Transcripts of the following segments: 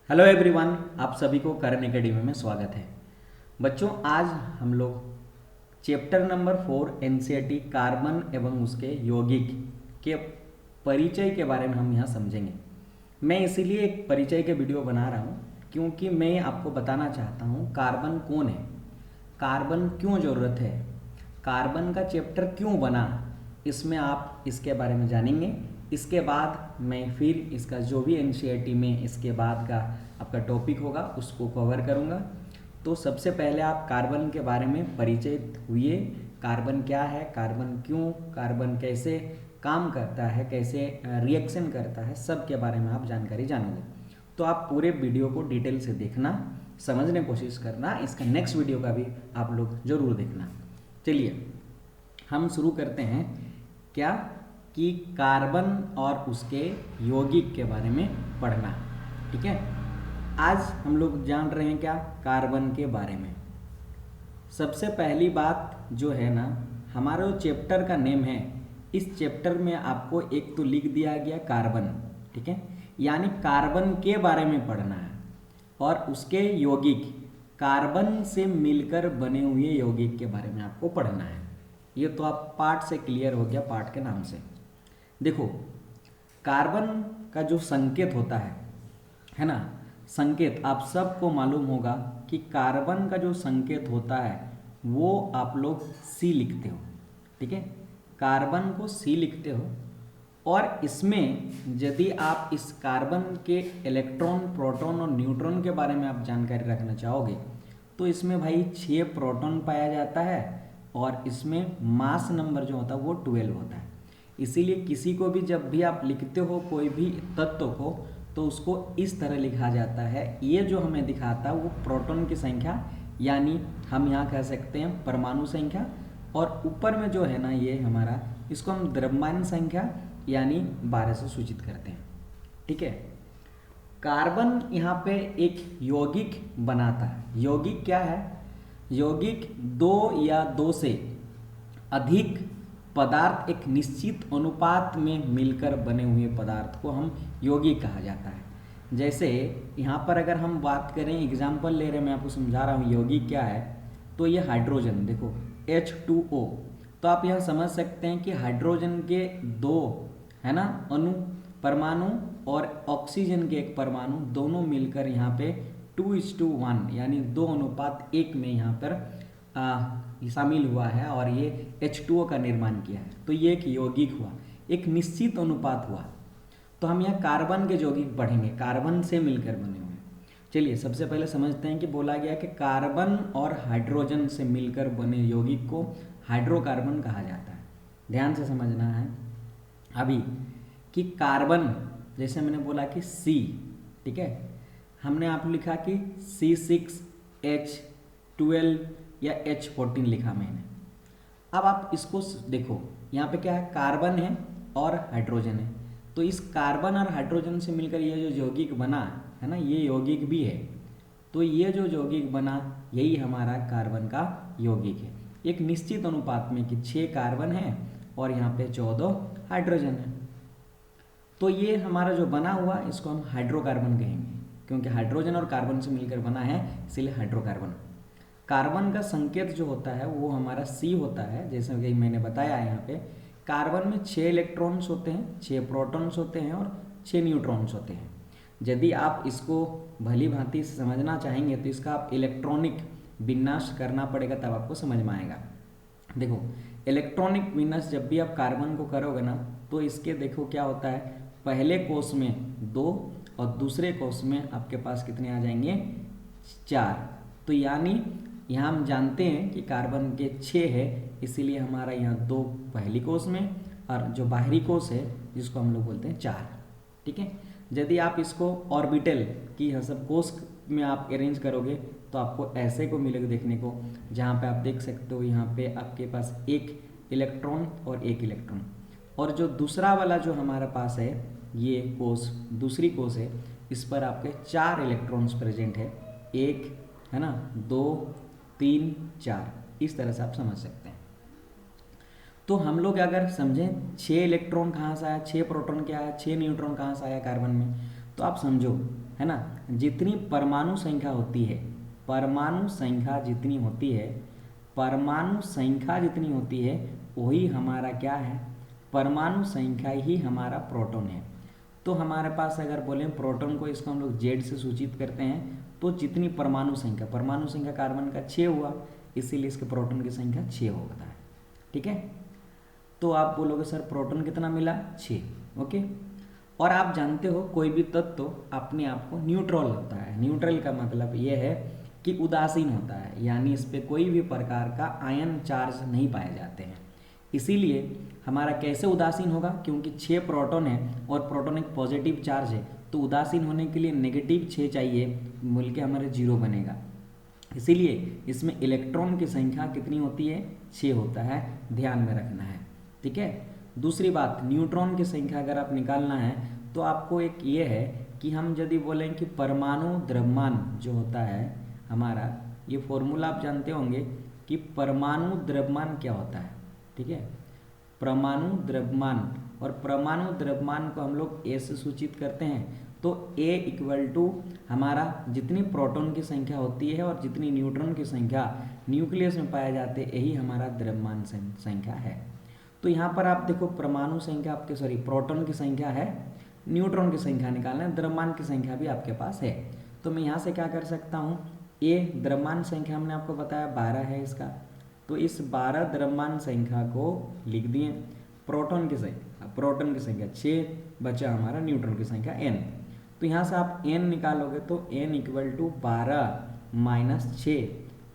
Hello everyone, आप सभी को करण एकेडमी में स्वागत है। बच्चों, आज हम लोग चैप्टर नंबर 4 एनसीईआरटी कार्बन एवं उसके यौगिक के परिचय के बारे में हम यहाँ समझेंगे। मैं इसीलिए एक परिचय के वीडियो बना रहा हूँ क्योंकि मैं आपको बताना चाहता हूँ कार्बन कौन है, कार्बन क्यों ज़रूरत है, कार्बन का चैप्टर क्यों बना, इसमें आप इसके बारे में जानेंगे। इसके बाद मैं फिर इसका जो भी एनसीईआरटी में इसके बाद का आपका टॉपिक होगा उसको कवर करूँगा। तो सबसे पहले आप कार्बन के बारे में परिचित हुए। कार्बन क्या है, कार्बन क्यों, कार्बन कैसे काम करता है, कैसे रिएक्शन करता है, सब के बारे में आप जानकारी जानोगे। तो आप पूरे वीडियो को डिटेल से देखना, समझने की कोशिश करना। इसका नेक्स्ट वीडियो का भी आप लोग ज़रूर देखना। चलिए हम शुरू करते हैं क्या कि कार्बन और उसके यौगिक के बारे में पढ़ना। ठीक है, आज हम लोग जान रहे हैं क्या कार्बन के बारे में। सबसे पहली बात जो है ना, हमारा जो चैप्टर का नेम है, इस चैप्टर में आपको एक तो लिख दिया गया कार्बन। ठीक है, यानी कार्बन के बारे में पढ़ना है और उसके यौगिक, कार्बन से मिलकर बने हुए यौगिक के बारे में आपको पढ़ना है। ये तो आप पार्ट से क्लियर हो गया, पार्ट के नाम से। देखो, कार्बन का जो संकेत होता है ना, संकेत आप सबको मालूम होगा कि कार्बन का जो संकेत होता है वो आप लोग सी लिखते हो। ठीक है, कार्बन को सी लिखते हो और इसमें यदि आप इस कार्बन के इलेक्ट्रॉन, प्रोटॉन और न्यूट्रॉन के बारे में आप जानकारी रखना चाहोगे तो इसमें भाई 6 प्रोटॉन पाया जाता है और इसमें मास नंबर जो होता है वो 12 होता है। इसीलिए किसी को भी जब भी आप लिखते हो कोई भी तत्व को तो उसको इस तरह लिखा जाता है। ये जो हमें दिखाता है वो प्रोटॉन की संख्या, यानी हम यहाँ कह सकते हैं परमाणु संख्या, और ऊपर में जो है ना ये हमारा, इसको हम द्रव्यमान संख्या यानी 12 से सूचित करते हैं। ठीक है, कार्बन यहाँ पे एक यौगिक बनाता है। यौगिक क्या है? यौगिक दो या दो से अधिक पदार्थ एक निश्चित अनुपात में मिलकर बने हुए पदार्थ को हम यौगिक कहा जाता है। जैसे यहाँ पर अगर हम बात करें, एग्जाम्पल ले रहे हैं, मैं आपको समझा रहा हूँ यौगिक क्या है। तो ये हाइड्रोजन, देखो H2O, तो आप यहाँ समझ सकते हैं कि हाइड्रोजन के दो है ना अणु, परमाणु, और ऑक्सीजन के एक परमाणु, दोनों मिलकर यहाँ पे 2:1 यानी 2:1 में यहाँ पर शामिल हुआ है और ये H2O का निर्माण किया है। तो ये एक यौगिक हुआ, एक निश्चित अनुपात हुआ। तो हम यहाँ कार्बन के यौगिक पढ़ेंगे, कार्बन से मिलकर बने हुए। चलिए सबसे पहले समझते हैं कि बोला गया कि कार्बन और हाइड्रोजन से मिलकर बने यौगिक को हाइड्रोकार्बन कहा जाता है। ध्यान से समझना है अभी कि कार्बन, जैसे मैंने बोला कि C, ठीक है, हमने आप लिखा कि C6H12 या H14 लिखा मैंने। अब आप इसको देखो, यहाँ पे क्या है, कार्बन है और हाइड्रोजन है। तो इस कार्बन और हाइड्रोजन से मिलकर ये जो यौगिक बना है ना, ये यौगिक भी है। तो ये जो यौगिक बना यही हमारा कार्बन का यौगिक है, एक निश्चित अनुपात में कि 6 कार्बन है और यहाँ पे 14 हाइड्रोजन है। तो ये हमारा जो बना हुआ इसको हम हाइड्रोकार्बन कहेंगे, क्योंकि हाइड्रोजन और कार्बन से मिलकर बना है इसीलिए हाइड्रोकार्बन। कार्बन का संकेत जो होता है वो हमारा C होता है। जैसे कि मैंने बताया यहाँ पे, कार्बन में 6 इलेक्ट्रॉन्स होते हैं, 6 प्रोटॉन्स होते हैं और 6 न्यूट्रॉन्स होते हैं। यदि आप इसको भली भांति से समझना चाहेंगे तो इसका आप इलेक्ट्रॉनिक विन्यास करना पड़ेगा, तब आपको समझ में आएगा। देखो, इलेक्ट्रॉनिक विन्यास जब भी आप कार्बन को करोगे ना तो इसके देखो क्या होता है, पहले कोष में 2 और दूसरे कोष में आपके पास कितने आ जाएंगे, 4। तो यानी यहाँ हम जानते हैं कि कार्बन के 6 है, इसीलिए हमारा यहाँ 2 पहली कोष में और जो बाहरी कोष है जिसको हम लोग बोलते हैं 4। ठीक है, यदि आप इसको ऑर्बिटल की सब कोष में आप अरेंज करोगे तो आपको ऐसे को मिलेगा देखने को, जहाँ पे आप देख सकते हो यहाँ पे आपके पास एक इलेक्ट्रॉन और एक इलेक्ट्रॉन, और जो दूसरा वाला जो हमारे पास है ये कोष, दूसरी कोष है, इस पर आपके 4 इलेक्ट्रॉन्स प्रेजेंट है, 1 है ना, 2, 3, 4, इस तरह से आप समझ सकते हैं। तो हम लोग अगर समझें 6 इलेक्ट्रॉन कहाँ से आया, 6 प्रोटॉन क्या आया, 6 न्यूट्रॉन कहाँ से आया कार्बन में, तो आप समझो है ना, जितनी परमाणु संख्या होती है, परमाणु संख्या जितनी होती है, परमाणु संख्या जितनी होती है वही हमारा क्या है, परमाणु संख्या ही हमारा प्रोटॉन है। तो हमारे पास अगर बोलें प्रोटॉन को, इसको हम लोग जेड से सूचित करते हैं, तो जितनी परमाणु संख्या कार्बन का 6 हुआ, इसीलिए इसके प्रोटॉन की संख्या 6 होता है। ठीक है, तो आप बोलोगे सर प्रोटॉन कितना मिला, 6। ओके, और आप जानते हो कोई भी तत्व अपने आप को न्यूट्रल होता है। न्यूट्रल का मतलब ये है कि उदासीन होता है, यानी इस पे कोई भी प्रकार का आयन चार्ज नहीं पाए जाते हैं। इसीलिए हमारा कैसे उदासीन होगा, क्योंकि 6 प्रोटॉन है और प्रोटॉन एक पॉजिटिव चार्ज है, तो उदासीन होने के लिए नेगेटिव 6 चाहिए, मिल के हमारे 0 बनेगा। इसीलिए इसमें इलेक्ट्रॉन की संख्या कितनी होती है, 6 होता है, ध्यान में रखना है। ठीक है, दूसरी बात, न्यूट्रॉन की संख्या अगर आप निकालना है तो आपको एक ये है कि हम यदि बोलें कि परमाणु द्रव्यमान जो होता है हमारा, ये फॉर्मूला आप जानते होंगे कि परमाणु द्रव्यमान क्या होता है। ठीक है, परमाणु द्रव्यमान, और परमाणु द्रव्यमान को हम लोग ए से सूचित करते हैं। तो A इक्वल टू हमारा जितनी प्रोटॉन की संख्या होती है और जितनी न्यूट्रॉन की संख्या न्यूक्लियस में पाए जाते हैं, यही हमारा द्रव्यमान संख्या है। तो यहाँ पर आप देखो परमाणु संख्या आपके प्रोटॉन की संख्या है, न्यूट्रॉन की संख्या निकालना है, द्रव्यमान की संख्या भी आपके पास है। तो मैं यहाँ से क्या कर सकता हूँ, A द्रव्यमान संख्या हमने आपको बताया 12 है इसका, तो इस 12 द्रव्यमान संख्या को लिख दिए। प्रोटॉन की संख्या 6, बचा हमारा न्यूट्रॉन की संख्या n। तो यहाँ से आप n निकालोगे तो n equal to 12 minus 6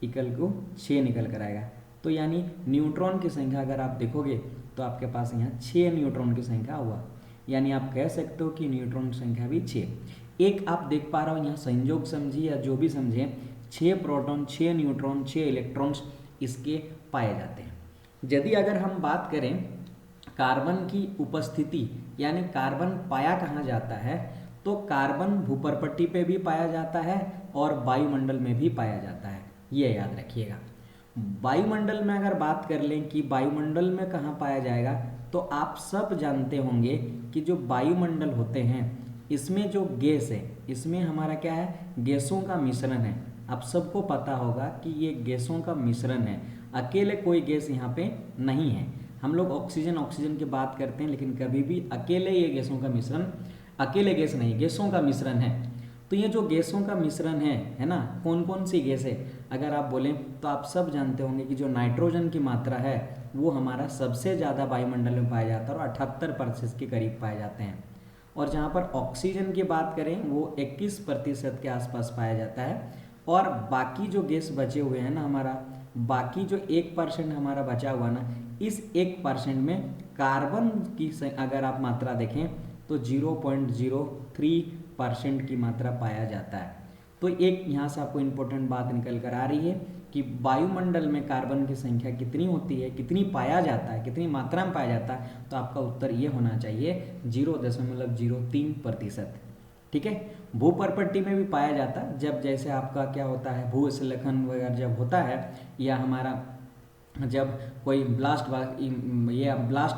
equal to 6 निकल कर आएगा। तो यानी न्यूट्रॉन की संख्या अगर आप देखोगे तो आपके पास यहाँ 6 न्यूट्रॉन की संख्या हुआ, यानी आप कह सकते हो कि न्यूट्रॉन की संख्या भी 6। एक आप देख पा रहे हो यहाँ संयोग समझिए या जो भी समझें, 6 प्रोटॉन, 6 न्यूट्रॉन, 6 इलेक्ट्रॉन्स इसके पाए जाते हैं। यदि अगर हम बात करें कार्बन की उपस्थिति, यानी कार्बन पाया कहाँ जाता है, तो कार्बन भूपर्पट्टी पे भी पाया जाता है और वायुमंडल में भी पाया जाता है, ये याद रखिएगा। वायुमंडल में अगर बात कर लें कि वायुमंडल में कहाँ पाया जाएगा, तो आप सब जानते होंगे कि जो वायुमंडल होते हैं इसमें जो गैस है, इसमें हमारा क्या है, गैसों का मिश्रण है। आप सबको पता होगा कि ये गैसों का मिश्रण है, अकेले कोई गैस यहाँ पे नहीं है। हम लोग ऑक्सीजन की बात करते हैं, लेकिन कभी भी अकेले ये गैसों का मिश्रण, अकेले गैस नहीं, गैसों का मिश्रण है। तो ये जो गैसों का मिश्रण है ना, कौन कौन सी गैस है अगर आप बोलें तो आप सब जानते होंगे कि जो नाइट्रोजन की मात्रा है वो हमारा सबसे ज़्यादा वायुमंडल में पाया जाता है और 78% के करीब पाए जाते हैं। और जहाँ पर ऑक्सीजन की बात करें वो 21% के आसपास पाया जाता है। और बाकी जो गैस बचे हुए हैं ना हमारा, बाकी जो 1% हमारा बचा हुआ ना, इस 1% में कार्बन की अगर आप मात्रा देखें तो 0.03% की मात्रा पाया जाता है। तो एक यहाँ से आपको इम्पोर्टेंट बात निकल कर आ रही है कि वायुमंडल में कार्बन की संख्या कितनी होती है, कितनी पाया जाता है, कितनी मात्रा में पाया जाता है, तो आपका उत्तर ये होना चाहिए 0.03%। ठीक है, भूपर्पट्टी में भी पाया जाता है, जब जैसे आपका क्या होता है, भूस्खलन वगैरह जब होता है, या हमारा जब कोई ब्लास्ट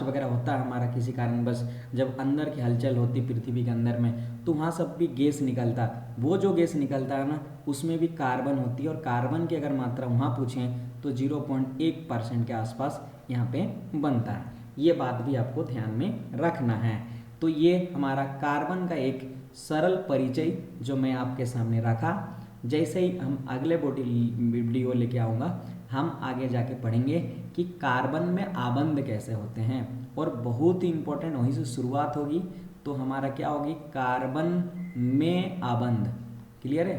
वगैरह होता है हमारा किसी कारण, बस जब अंदर की हलचल होती पृथ्वी के अंदर में, तो वहाँ सब भी गैस निकलता है। वो जो गैस निकलता है ना, उसमें भी कार्बन होती है, और कार्बन की अगर मात्रा वहाँ पूछें तो 0.1% के आसपास यहाँ पे बनता है। ये बात भी आपको ध्यान में रखना है। तो ये हमारा कार्बन का एक सरल परिचय जो मैं आपके सामने रखा। जैसे ही हम अगले वीडियो लेके आऊँगा, हम आगे जाके पढ़ेंगे कि कार्बन में आबंध कैसे होते हैं, और बहुत ही इम्पोर्टेंट वहीं से शुरुआत होगी। तो हमारा क्या होगी, कार्बन में आबंध। क्लियर है,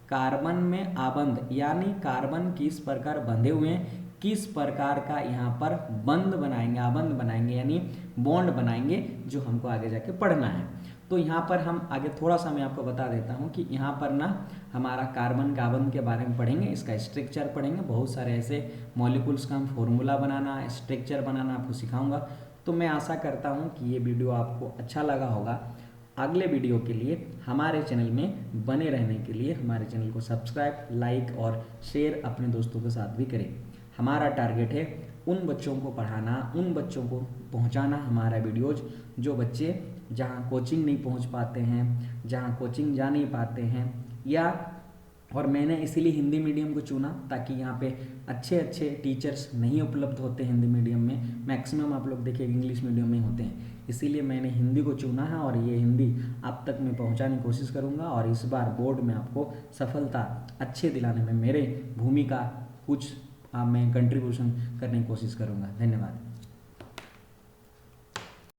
कार्बन में आबंध यानी कार्बन किस प्रकार बंधे हुए हैं, किस प्रकार का यहाँ पर बंध बनाएंगे, आबंध बनाएंगे यानी बॉन्ड बनाएंगे, जो हमको आगे जाके पढ़ना है। तो यहाँ पर हम आगे थोड़ा सा मैं आपको बता देता हूँ कि यहाँ पर ना हमारा कार्बन का आबंध के बारे में पढ़ेंगे, इसका स्ट्रक्चर पढ़ेंगे, बहुत सारे ऐसे मॉलिक्यूल्स का हम फॉर्मूला बनाना, स्ट्रक्चर बनाना आपको सिखाऊंगा। तो मैं आशा करता हूँ कि ये वीडियो आपको अच्छा लगा होगा। अगले वीडियो के लिए हमारे चैनल में बने रहने के लिए हमारे चैनल को सब्सक्राइब, लाइक और शेयर अपने दोस्तों के साथ भी करें। हमारा टारगेट है उन बच्चों को पढ़ाना, उन बच्चों को पहुंचाना हमारा वीडियोज जो बच्चे जहाँ कोचिंग नहीं पहुँच पाते हैं, जहाँ कोचिंग जा नहीं पाते हैं, या और मैंने इसीलिए हिंदी मीडियम को चुना ताकि यहाँ पे अच्छे अच्छे टीचर्स नहीं उपलब्ध होते हिंदी मीडियम में, मैक्सिमम आप लोग देखिए इंग्लिश मीडियम में होते हैं। इसीलिए मैंने हिंदी को चुना है और ये हिंदी आप तक मैं पहुँचाने की कोशिश करूँगा और इस बार बोर्ड में आपको सफलता अच्छे दिलाने में मेरे भूमिका कुछ मैं कंट्रीब्यूशन करने की कोशिश करूँगा। धन्यवाद।